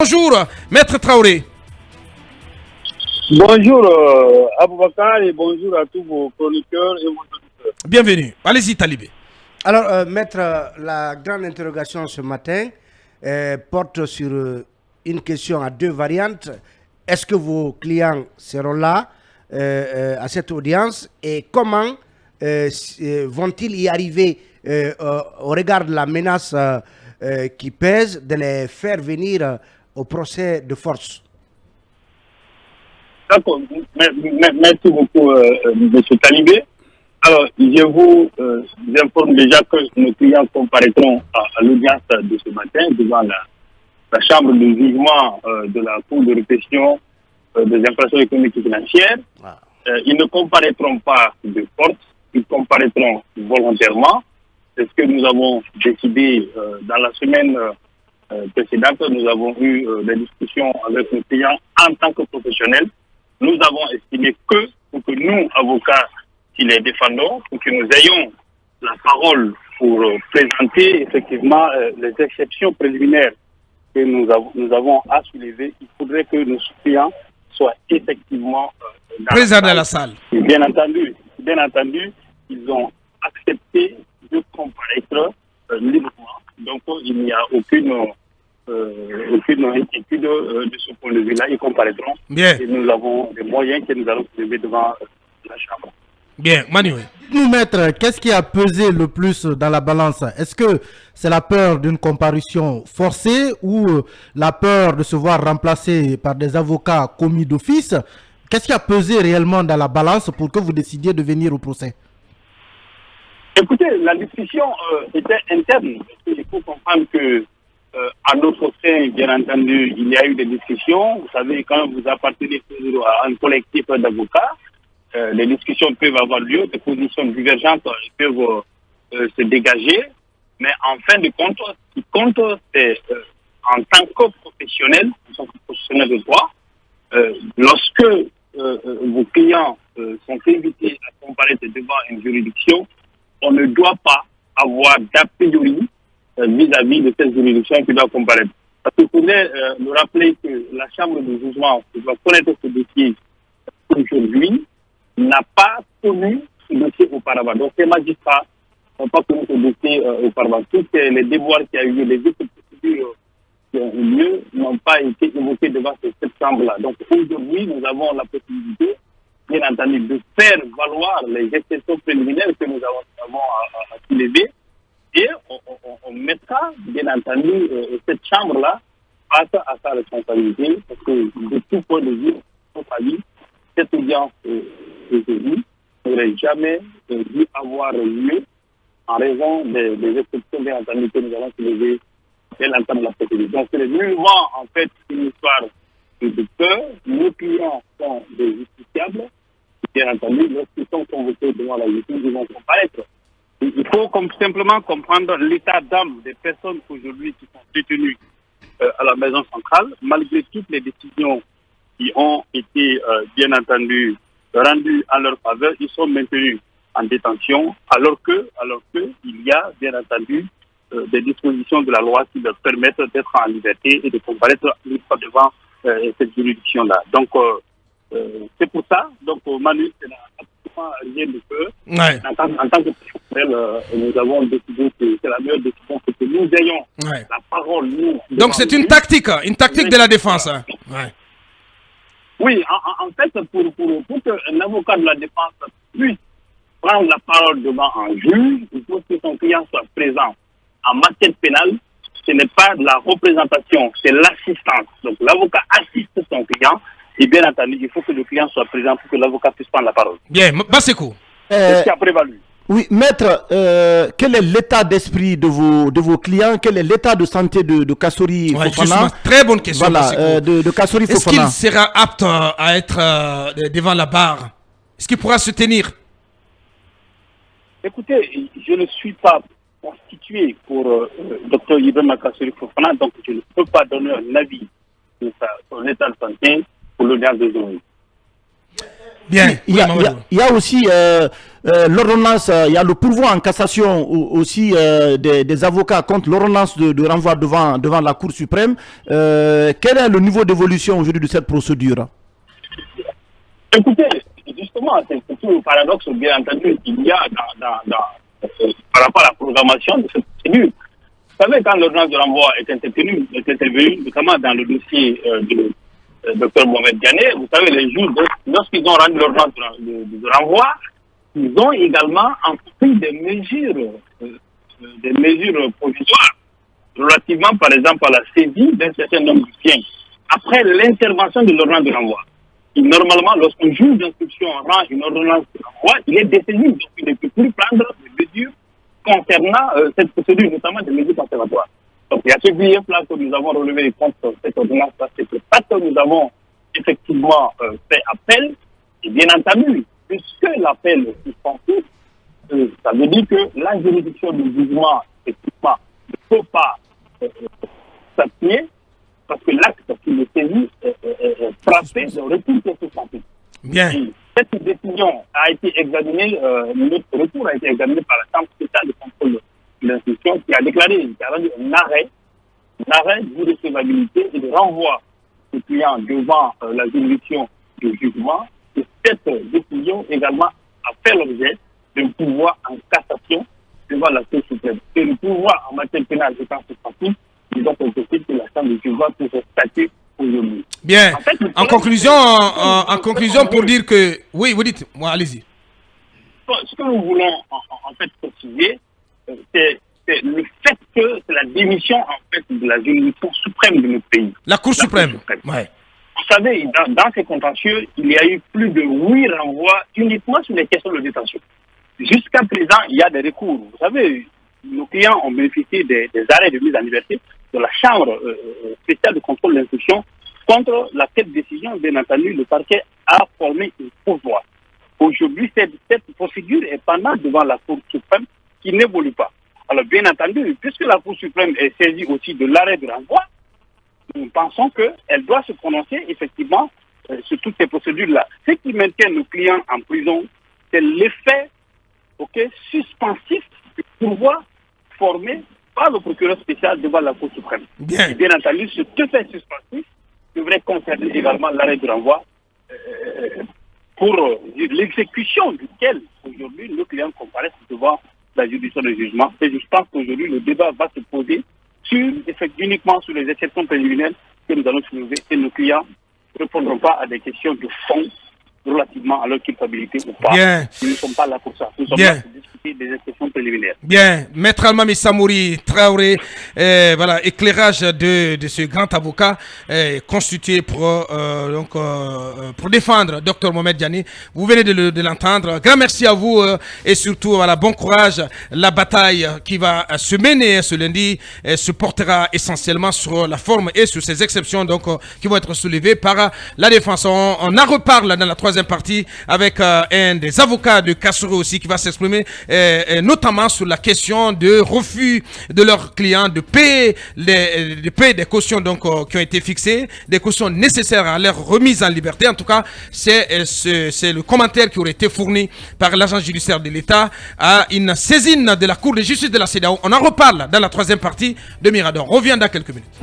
Bonjour, Maître Traoré. Bonjour Aboubakar et bonjour à tous vos chroniqueurs et vos auditeurs. Bienvenue. Allez-y, Talibé. Alors, Maître, la grande interrogation ce matin porte sur une question à deux variantes. Est-ce que vos clients seront là à cette audience et comment vont-ils y arriver au regard de la menace qui pèse de les faire venir au procès de force? D'accord, merci beaucoup M. Talibé. Alors, je vous informe déjà que nos clients comparaîtront à l'audience de ce matin devant la chambre de jugement de la Cour de répression des infractions économiques et financières. Ils ne comparaîtront pas de force, ils comparaîtront volontairement. C'est ce que nous avons décidé dans la semaine précédente. Nous avons eu des discussions avec nos clients en tant que professionnels. Nous avons estimé que, pour que nous, avocats, qui les défendons, pour que nous ayons la parole pour présenter effectivement les exceptions préliminaires que nous avons à soulever, il faudrait que nos clients soient effectivement présents dans la salle. Et bien entendu, ils ont accepté de comparaître librement. Donc, il n'y a aucune inquiétude de ce point de vue-là. Ils comparaîtront. Bien. Et nous avons des moyens que nous allons soulever devant la Chambre. Bien, Manuel. Nous, maître, qu'est-ce qui a pesé le plus dans la balance? Est-ce que c'est la peur d'une comparution forcée ou la peur de se voir remplacé par des avocats commis d'office? Qu'est-ce qui a pesé réellement dans la balance pour que vous décidiez de venir au procès? Écoutez, la discussion était interne. Il faut comprendre que à notre sein, bien entendu, il y a eu des discussions. Vous savez, quand vous appartenez à un collectif d'avocats, les discussions peuvent avoir lieu, des positions divergentes peuvent se dégager. Mais en fin de compte, ce qui compte, c'est en tant que professionnel de droit, lorsque vos clients sont invités à comparaître devant une juridiction, on ne doit pas avoir d'a priori vis-à-vis de cette juridiction qui doit comparaître. Parce qu'il faudrait nous rappeler que la Chambre de jugement qui doit connaître ce dossier aujourd'hui n'a pas connu ce dossier auparavant. Donc ces magistrats n'ont pas connu ce dossier auparavant. Tous les déboires qui a eu lieu, les autres procédures qui ont eu lieu n'ont pas été évoquées devant cette Chambre-là. Donc aujourd'hui, nous avons la possibilité, bien entendu, de faire valoir les exceptions préliminaires que nous avons à soulever. Et on mettra, bien entendu, cette chambre-là face à sa responsabilité, parce que de tout point de vue, cette audience aujourd'hui n'aurait jamais dû avoir lieu en raison des exceptions, bien entendu, que nous avons soulevées dès l'entame de la procédure. Donc, c'est nullement, en fait, une histoire de peur. Nos clients sont des justiciables. Bien entendu, lorsqu'ils sont convoqués devant la justice, ils vont comparaître. Il faut simplement comprendre l'état d'âme des personnes aujourd'hui qui sont détenues à la maison centrale, malgré toutes les décisions qui ont été, bien entendu, rendues en leur faveur, ils sont maintenus en détention, alors que il y a, bien entendu, des dispositions de la loi qui leur permettent d'être en liberté et de comparaître une fois devant cette juridiction-là. Donc, c'est pour ça, donc Manu, c'est absolument rien de peur. Ouais. En tant que professionnel, nous avons décidé que c'est la meilleure décision que nous ayons la parole. Donc c'est une tactique de la défense. Hein. Ouais. Oui, en fait, pour qu'un avocat de la défense puisse prendre la parole devant un juge, il faut que son client soit présent. En matière pénale, ce n'est pas de la représentation, c'est l'assistance. Donc l'avocat assiste son client. Et bien entendu, il faut que le client soit présent pour que l'avocat puisse prendre la parole. Bien, Basekou. C'est ce qui a prévalu. Oui, maître, quel est l'état d'esprit de vos clients? Quel est l'état de santé de Kassori Fofana? Très bonne question. Voilà, de Kassori Fofana. Est-ce qu'il sera apte à être devant la barre? Est-ce qu'il pourra se tenir? Écoutez, je ne suis pas constitué pour Dr Ibrahima Kassori Fofana, donc je ne peux pas donner un avis sur son état de santé pour l'audience de aujourd'hui. Bien. Il y a aussi l'ordonnance, il y a le pourvoi en cassation aussi des avocats contre l'ordonnance de renvoi devant la Cour suprême. Quel est le niveau d'évolution aujourd'hui de cette procédure? Écoutez, justement, c'est tout le paradoxe, bien entendu, qu'il y a par rapport à la programmation de cette procédure. Vous savez, quand l'ordonnance de renvoi est intervenue, notamment dans le dossier de Dr Mohamed Diané, vous savez, les jours, lorsqu'ils ont rendu l'ordonnance de renvoi, ils ont également pris des mesures provisoires relativement, par exemple, à la saisie d'un certain nombre de biens après l'intervention de l'ordonnance de renvoi. Et normalement, lorsqu'un juge d'instruction rend une ordonnance de renvoi, il est désaisi, donc il ne peut plus prendre des mesures concernant cette procédure, notamment des mesures conservatoires. Donc il y a ce grief-là que nous avons relevé contre cette ordonnance-là, c'est que parce que nous avons effectivement fait appel, et bien entendu, puisque l'appel est suspensif, ça veut dire que la juridiction du jugement, effectivement, ne peut pas s'appuyer, parce que l'acte qui est saisi est frappé de recours qui est suspensif. Bien. Et cette décision a été examinée, notre recours a été examiné par la Chambre spéciale de contrôle de l'instruction qui a déclaré, qui a rendu un arrêt d'irrecevabilité et de renvoi du client devant la juridiction du jugement. Et cette décision également a fait l'objet d'un pouvoir en cassation devant la Cour suprême. Et le pouvoir en matière pénale étant suspensif, il doit être possible que la Chambre du jugement puisse statuer aujourd'hui. Bien. En fait, En conclusion, pour dire que... Oui, vous dites. Moi, allez-y. Ce que nous voulons en fait préciser, c'est le fait que c'est la démission en fait de la juridiction suprême de notre pays. La Cour suprême. Ouais. Vous savez, dans ces contentieux, il y a eu plus de 8 renvois uniquement sur les questions de détention. Jusqu'à présent, il y a des recours. Vous savez, nos clients ont bénéficié des arrêts de mise en liberté de la Chambre spéciale de contrôle de l'instruction contre laquelle décision, bien entendu, le parquet a formé une pourvoi. Aujourd'hui, cette procédure est pendant devant la Cour suprême qui n'évolue pas. Alors, bien entendu, puisque la Cour suprême est saisie aussi de l'arrêt de renvoi, nous pensons qu'elle doit se prononcer effectivement sur toutes ces procédures-là. Ce qui maintient nos clients en prison, c'est l'effet suspensif du pourvoi formé par le procureur spécial devant la Cour suprême. Bien. Et bien entendu, ce fait suspensif devrait concerner également l'arrêt de renvoi pour l'exécution duquel aujourd'hui nos clients comparaissent devant la juridiction de jugement. Et je pense qu'aujourd'hui le débat va se poser uniquement sur les exceptions préliminaires que nous allons soulever et nos clients ne répondront pas à des questions de fond relativement à leur culpabilité ou pas. Bien. Nous ne sommes pas là pour ça. Nous sommes Bien. là pour discuter des exceptions préliminaires. Bien, Maître Almami Samouri Traoré, voilà, éclairage de ce grand avocat constitué pour défendre Dr Mohamed Diané. Vous venez de l'entendre. Grand merci à vous et surtout voilà, bon courage. La bataille qui va se mener ce lundi se portera essentiellement sur la forme et sur ces exceptions donc qui vont être soulevées par la défense. On en reparle dans la troisième partie avec un des avocats de Kassoro aussi qui va s'exprimer notamment sur la question de refus de leurs clients de payer des cautions donc qui ont été fixées, des cautions nécessaires à leur remise en liberté. En tout cas, c'est le commentaire qui aurait été fourni par l'agent judiciaire de l'État à une saisine de la Cour de justice de la CEDEAO. On en reparle dans la troisième partie de Mirador. On revient dans quelques minutes.